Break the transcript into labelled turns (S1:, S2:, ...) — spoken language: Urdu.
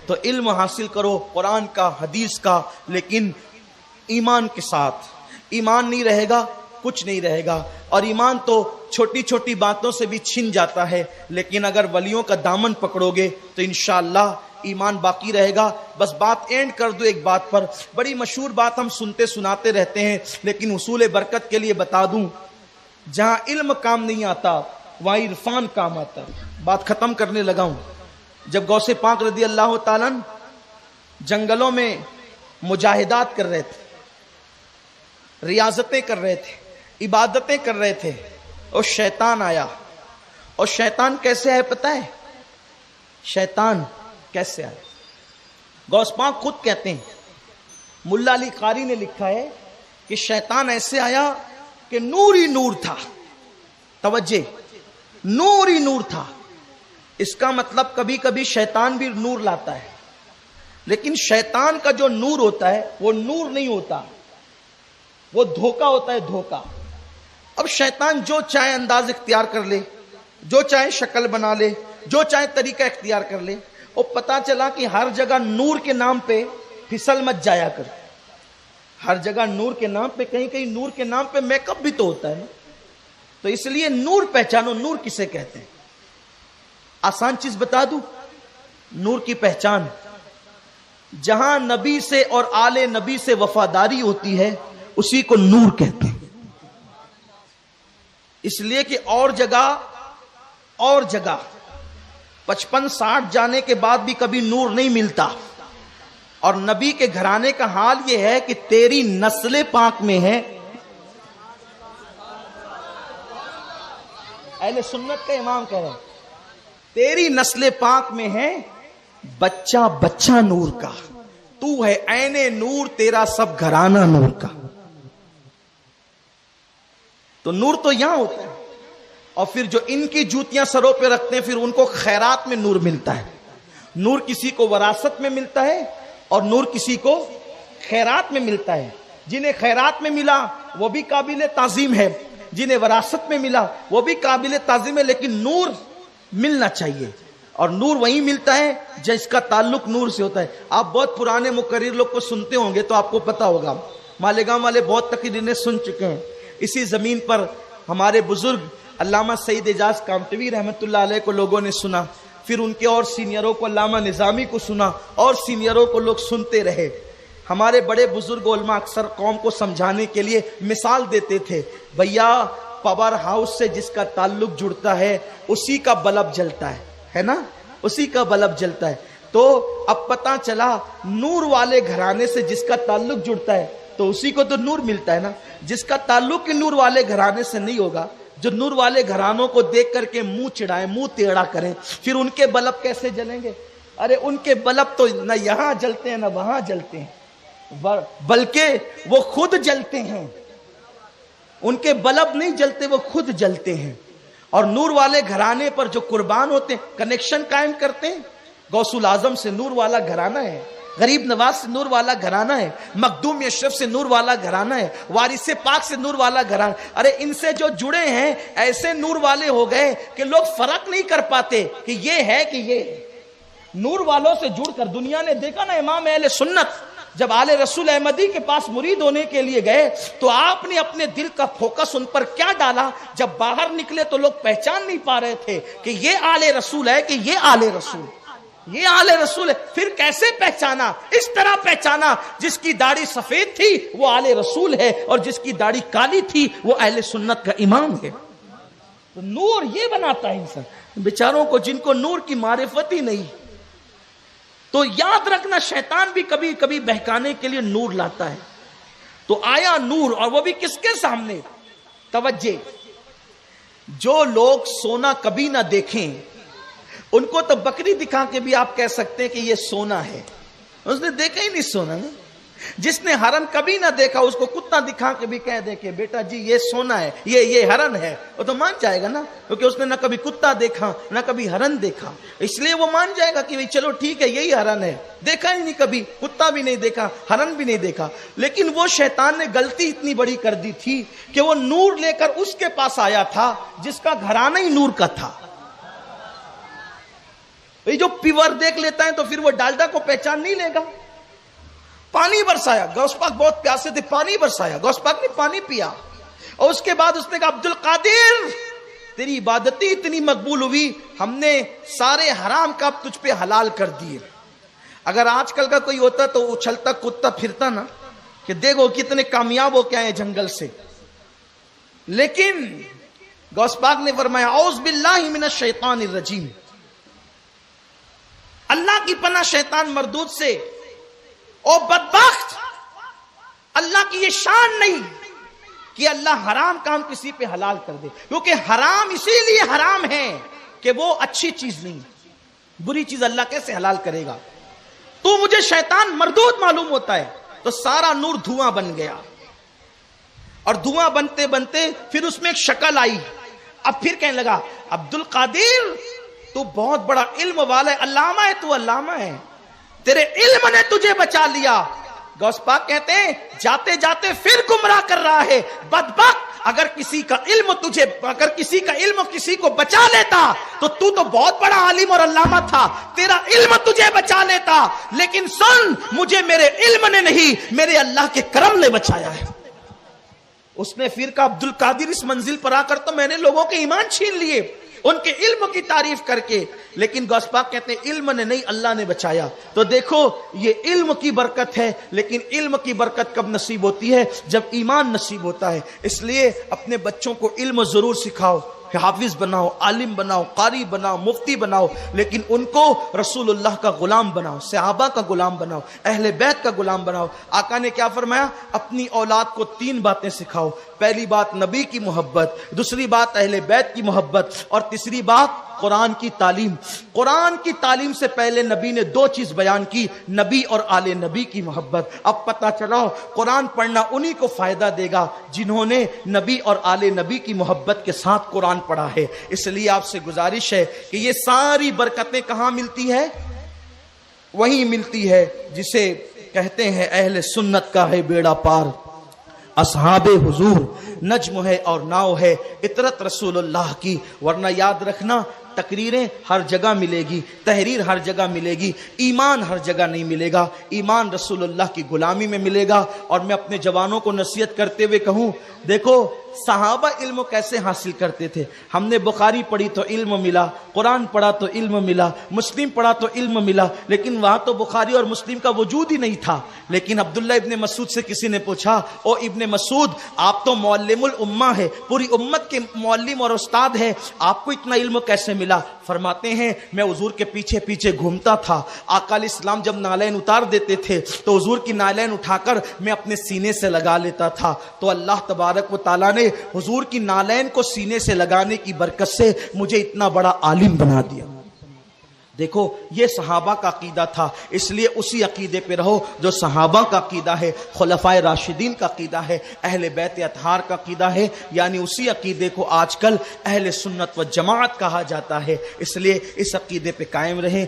S1: تو علم حاصل کرو قرآن کا، حدیث کا، لیکن ایمان کے ساتھ۔ ایمان نہیں رہے گا کچھ نہیں رہے گا، اور ایمان تو چھوٹی چھوٹی باتوں سے بھی چھن جاتا ہے، لیکن اگر ولیوں کا دامن پکڑو گے تو انشاءاللہ ایمان باقی رہے گا۔ بس بات اینڈ کر دو ایک بات پر، بڑی مشہور بات ہم سنتے سناتے رہتے ہیں، لیکن حصول برکت کے لیے بتا دوں، جہاں علم کام نہیں آتا وہاں عرفان کام آتا۔ بات ختم کرنے لگا ہوں۔ جب غوث پاک رضی اللہ تعالیٰ جنگلوں میں مجاہدات کر رہے تھے، ریاضتیں کر رہے تھے، عبادتیں کر رہے تھے، اور شیطان آیا۔ اور شیطان کیسے آئے پتہ ہے؟ شیطان کیسے آئے؟ غوث پاک خود کہتے ہیں، ملا علی قاری نے لکھا ہے کہ شیطان ایسے آیا کہ نور ہی نور تھا۔ توجہ، نور ہی نور تھا۔ اس کا مطلب کبھی کبھی شیطان بھی نور لاتا ہے، لیکن شیطان کا جو نور ہوتا ہے وہ نور نہیں ہوتا، وہ دھوکا ہوتا ہے، دھوکا۔ اب شیطان جو چاہے انداز اختیار کر لے، جو چاہے شکل بنا لے، جو چاہے طریقہ اختیار کر لے، اور پتا چلا کہ ہر جگہ نور کے نام پہ پھسل مت جایا کر۔ ہر جگہ نور کے نام پہ، کہیں کہیں نور کے نام پہ میک اپ بھی تو ہوتا ہے نا، تو اس لیے نور پہچانو، نور کسے کہتے ہیں۔ آسان چیز بتا دوں، نور کی پہچان، جہاں نبی سے اور آل نبی سے وفاداری ہوتی ہے اسی کو نور کہتے ہیں۔ اس لیے کہ اور جگہ 55-60 جانے کے بعد بھی کبھی نور نہیں ملتا، اور نبی کے گھرانے کا حال یہ ہے کہ تیری نسل پاک میں ہے۔ اہل سنت کا امام کہہ رہے ہیں تیری نسل پاک میں ہے بچہ بچہ نور کا، تو ہے عین نور، تیرا سب گھرانہ نور کا۔ تو نور تو یہاں ہوتا ہے، اور پھر جو ان کی جوتیاں سروں پہ رکھتے ہیں پھر ان کو خیرات میں نور ملتا ہے۔ نور کسی کو وراثت میں ملتا ہے اور نور کسی کو خیرات میں ملتا ہے۔ جنہیں خیرات میں ملا وہ بھی قابل تعظیم ہے، جنہیں وراثت میں ملا وہ بھی قابل تعظیم ہے، لیکن نور ملنا چاہیے، اور نور وہیں ملتا ہے جس کا تعلق نور سے ہوتا ہے۔ آپ بہت پرانے مقرر لوگ کو سنتے ہوں گے تو آپ کو پتا ہوگا، مالیگاؤں والے بہت تقریریں سن چکے ہیں۔ اسی زمین پر ہمارے بزرگ علامہ سعید اعجاز کامٹوی رحمۃ اللہ علیہ کو لوگوں نے سنا، پھر ان کے اور سینئروں کو علامہ نظامی کو سنا، اور سینئروں کو لوگ سنتے رہے۔ ہمارے بڑے بزرگ علماء اکثر قوم کو سمجھانے کے لیے مثال دیتے تھے، بھیا پاور ہاؤس سے جس کا تعلق جڑتا ہے اسی کا بلب جلتا ہے نا، اسی کا بلب جلتا ہے۔ تو اب پتہ چلا نور والے گھرانے سے جس کا تعلق جڑتا ہے تو اسی کو تو نور ملتا ہے نا۔ جس کا تعلق نور والے گھرانے سے نہیں ہوگا، جو نور والے گھرانوں کو دیکھ کر کے منہ چڑھائیں، منہ ٹیڑھا کریں، پھر ان کے بلب کیسے جلیں گے؟ ارے ان کے بلب تو نہ یہاں جلتے ہیں نہ وہاں جلتے ہیں، بلکہ وہ خود جلتے ہیں۔ ان کے بلب نہیں جلتے، وہ خود جلتے ہیں۔ اور نور والے گھرانے پر جو قربان ہوتے ہیں، کنیکشن قائم کرتے ہیں۔ غوث الاعظم سے نور والا گھرانہ ہے، غریب نواز سے نور والا گھرانہ ہے، مخدوم اشرف سے نور والا گھرانہ ہے، وارث پاک سے نور والا گھرانہ۔ ارے ان سے جو جڑے ہیں ایسے نور والے ہو گئے کہ لوگ فرق نہیں کر پاتے کہ یہ ہے کہ یہ ہے۔ نور والوں سے جڑ کر دنیا نے دیکھا نا، امام اہل سنت جب آل رسول احمدی کے پاس مرید ہونے کے لیے گئے تو آپ نے اپنے دل کا فوکس ان پر کیا ڈالا؟ جب باہر نکلے تو لوگ پہچان نہیں پا رہے تھے کہ یہ آل رسول ہے کہ یہ آل رسول، یہ آل رسول ہے۔ پھر کیسے پہچانا؟ اس طرح پہچانا، جس کی داڑھی سفید تھی وہ آل رسول ہے، اور جس کی داڑھی کالی تھی وہ اہل سنت کا امام ہے۔ تو نور یہ بناتا ہے انسان، بیچاروں کو جن کو نور کی معرفت ہی نہیں۔ تو یاد رکھنا، شیطان بھی کبھی کبھی بہکانے کے لیے نور لاتا ہے۔ تو آیا نور، اور وہ بھی کس کے سامنے؟ توجہ، جو لوگ سونا کبھی نہ دیکھیں ان کو تو بکری دکھا کے بھی آپ کہہ سکتے ہیں کہ یہ سونا ہے، اس نے دیکھا ہی نہیں سونا نا۔ جس نے ہرن کبھی نہ دیکھا اس کو کتا دکھا کے بھی کہہ دے کہ بیٹا جی یہ سونا ہے، یہ ہرن ہے، وہ تو مان جائے گا نا، کیونکہ اس نے نہ کبھی کتا دیکھا نہ کبھی ہرن دیکھا، اس لیے وہ مان جائے گا کہ چلو ٹھیک ہے یہی ہرن ہے، دیکھا ہی نہیں کبھی، کتا بھی نہیں دیکھا، ہرن بھی نہیں دیکھا۔ لیکن وہ شیطان نے غلطی اتنی بڑی کر دی تھی کہ وہ نور لے کر اس کے پاس آیا تھا جس کا گھرانہ ہی نور کا تھا۔ یہ جو پیور دیکھ لیتا ہے تو پھر وہ ڈالڈا کو پہچان نہیں لے گا. پانی برسایا, غوث پاک بہت پیاسے تھے, پانی برسایا, غوث پاک نے پانی پیا, اور اس کے بعد اس نے کہا عبد القادر تیری عبادتی اتنی مقبول ہوئی, ہم نے سارے حرام کا اب تجھ پہ حلال کر دیے. اگر آج کل کا کوئی ہوتا تو اچھلتا کودتا پھرتا نا کہ دیکھو کتنے کامیاب ہو کے آئے جنگل سے. لیکن غوث پاک نے فرمایا اعوذ باللہ من الشیطان الرجیم, اللہ کی پناہ شیطان مردود سے. او بدبخت, اللہ کی یہ شان نہیں کہ اللہ حرام کام کسی پہ حلال کر دے, کیونکہ حرام اسی لیے حرام ہے کہ وہ اچھی چیز نہیں, بری چیز اللہ کیسے حلال کرے گا. تو مجھے شیطان مردود معلوم ہوتا ہے. تو سارا نور دھواں بن گیا, اور دھواں بنتے بنتے پھر اس میں ایک شکل آئی. اب پھر کہنے لگا عبد القادر تو بہت بڑا علم والا ہے, علامہ ہے, تو علامہ ہے, تیرے علم نے تجھے بچا لیا. غوث پاک کہتے ہیں جاتے جاتے پھر گمراہ کر رہا ہے. بدبخت, اگر کسی کا علم کسی کو بچا لیتا تو بہت بڑا عالم اور علامہ تھا, تیرا علم تجھے بچا لیتا. لیکن سن, مجھے میرے علم نے نہیں, میرے اللہ کے کرم نے بچایا ہے. اس نے پھر کہا عبد القادر اس منزل پر آ کر تو میں نے لوگوں کے ایمان چھین لیے ان کے علم کی تعریف کر کے, لیکن غوث پاک کہتے ہیں علم نے نہیں, اللہ نے بچایا. تو دیکھو یہ علم کی برکت ہے, لیکن علم کی برکت کب نصیب ہوتی ہے؟ جب ایمان نصیب ہوتا ہے. اس لیے اپنے بچوں کو علم ضرور سکھاؤ, حافظ بناؤ, عالم بناؤ, قاری بناؤ, مفتی بناؤ, لیکن ان کو رسول اللہ کا غلام بناؤ, صحابہ کا غلام بناؤ, اہل بیت کا غلام بناؤ. آقا نے کیا فرمایا؟ اپنی اولاد کو 3 باتیں سکھاؤ. پہلی بات نبی کی محبت, دوسری بات اہل بیت کی محبت, اور تیسری بات قرآن کی تعلیم. قرآن کی تعلیم سے پہلے نبی نے 2 چیز بیان کی, نبی اور آل نبی کی محبت. اب پتہ چلا قرآن پڑھنا انہی کو فائدہ دے گا جنہوں نے نبی اور آل نبی کی محبت کے ساتھ قرآن پڑھا ہے. اس لیے آپ سے گزارش ہے کہ یہ ساری برکتیں کہاں ملتی ہے؟ وہیں ملتی ہے جسے کہتے ہیں اہل سنت کا ہے بیڑا پار, اصحاب حضور نجم ہے اور ناؤ ہے, اطرت رسول اللہ کی. ورنہ یاد رکھنا تقریریں ہر جگہ ملے گی, تحریر ہر جگہ ملے گی, ایمان ہر جگہ نہیں ملے گا. ایمان رسول اللہ کی غلامی میں ملے گا. اور میں اپنے جوانوں کو نصیحت کرتے ہوئے کہوں, دیکھو صحابہ علم کیسے حاصل کرتے تھے. ہم نے بخاری پڑھی تو علم ملا, قرآن پڑھا تو علم ملا, مسلم پڑھا تو علم ملا, لیکن وہاں تو بخاری اور مسلم کا وجود ہی نہیں تھا. لیکن عبداللہ ابن مسعود سے کسی نے پوچھا, او ابن مسعود آپ تو معلم الامہ ہے, پوری امت کے معلم اور استاد ہے, آپ کو اتنا علم کیسے ملا؟ فرماتے ہیں میں حضور کے پیچھے پیچھے گھومتا تھا. آقا علیہ السلام جب نالین اتار دیتے تھے تو حضور کی نالین اٹھا کر میں اپنے سینے سے لگا لیتا تھا. تو اللہ تبارک و تعالیٰ نے حضور کی نالین کو سینے سے لگانے کی برکت سے مجھے اتنا بڑا عالم بنا دیا. دیکھو یہ صحابہ کا عقیدہ تھا, اس لیے اسی عقیدے پہ رہو جو صحابہ کا عقیدہ ہے, خلفائے راشدین کا عقیدہ ہے, اہل بیت اطہار کا عقیدہ ہے. یعنی اسی عقیدے کو آج کل اہل سنت و جماعت کہا جاتا ہے. اس لیے اس عقیدے پہ قائم رہیں.